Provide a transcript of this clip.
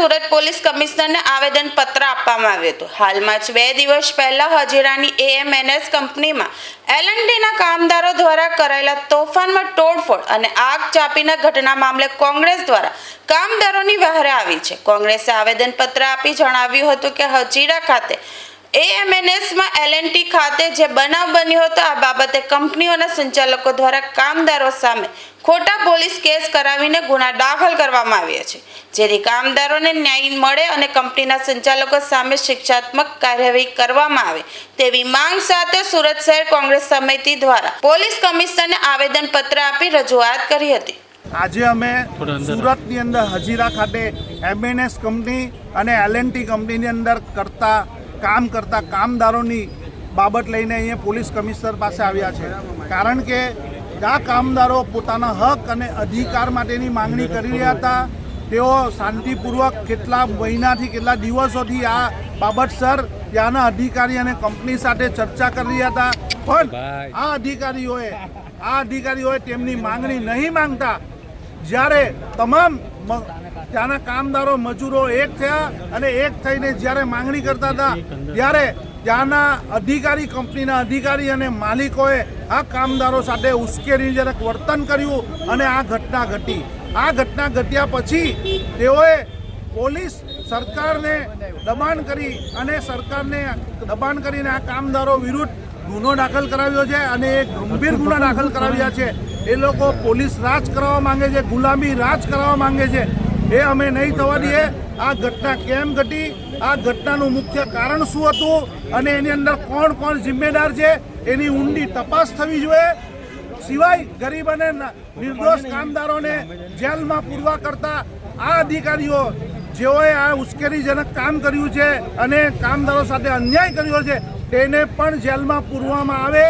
Surat police કમિશનરને આવેદનપત્ર આપવામાં આવ્યું હતું। હાલમાં જ 2 દિવસ પહેલા હજીરાની એએમએનએસ કંપનીમાં એલએનટીના કામદારો દ્વારા કરાયેલા તોફાનમાં તોડફોડ અને આગ ચાંપીના ઘટના મામલે કોંગ્રેસ દ્વારા કામદારોની વહારે આવી છે। કોંગ્રેસે આવેદનપત્ર આપી જણાવ્યું હતું કે હજીરા ખાતે એએમએનએસમાં એલએનટી ખાતે જે બનાવ બન્યો હતો આ બાબતે કંપનીઓના સંચાલકો દ્વારા કામદારો સામે ખોટા પોલીસ કેસ કરાવીને ગુના દાખલ કરવામાં આવ્યા છે, જેથી કામદારોને ન્યાય મળે અને કંપનીના સંચાલકો સામે શિક્ષાત્મક કાર્યવાહી કરવામાં આવે તેવી માંગ સાથે સુરત શહેર કોંગ્રેસ સમિતિ દ્વારા પોલીસ કમિશનરને આવેદનપત્ર આપી રજૂઆત કરી હતી। આજે અમે સુરતની અંદર હજીરા ખાતે એમએનએસ કંપની અને એલએનટી કંપનીની અંદર કામ કરતા કામદારોની બાબત લઈને અહીંયા પોલીસ કમિશનર પાસે આવ્યા છે, કારણ કે આ કામદારો પોતાના હક અને અધિકાર માટેની માંગણી કરી રહ્યા હતા। તેઓ શાંતિપૂર્વક કેટલા મહિનાથી કેટલા દિવસોથી આ બાબતસર ત્યાંના અધિકારી અને કંપની સાથે ચર્ચા કરી રહ્યા હતા, પણ આ અધિકારીઓએ તેમની માંગણી નહીં માંગતા જ્યારે તમામ ત્યાંના કામદારો મજૂરો એક થયા અને એક થઈને જ્યારે માંગણી કરતા હતા ત્યારે ત્યાંના અધિકારી કંપનીના અધિકારી અને માલિકોએ આ કામદારો સાથે ઉશ્કેરણીજનક વર્તન કર્યું અને આ ઘટના ઘટી। આ ઘટના ઘટ્યા પછી તેઓએ પોલીસ સરકારને દબાણ કરી અને આ કામદારો વિરુદ્ધ ગુનો દાખલ કરાવ્યો છે અને એક ગંભીર ગુના દાખલ કરાવ્યા છે। એ લોકો પોલીસ રાજ કરાવવા માંગે છે, ગુલામી રાજ કરાવવા માંગે છે। એ અમે નહીં થવા દઈએ। આ ઘટના કેમ ઘટી, આ ઘટનાનું મુખ્ય કારણ શું હતું અને એની અંદર કોણ કોણ જિમ્મેદાર છે એની ઊંડી તપાસ થવી જોઈએ। સિવાય ગરીબ અને નિર્દોષ કામદારોને જેલમાં પૂરવા કરતા આ અધિકારીઓ જેઓએ આ ઉશ્કેરણીજનક કામ કર્યું છે અને કામદારો સાથે અન્યાય કર્યો છે તેને પણ જેલમાં પૂરવામાં આવે।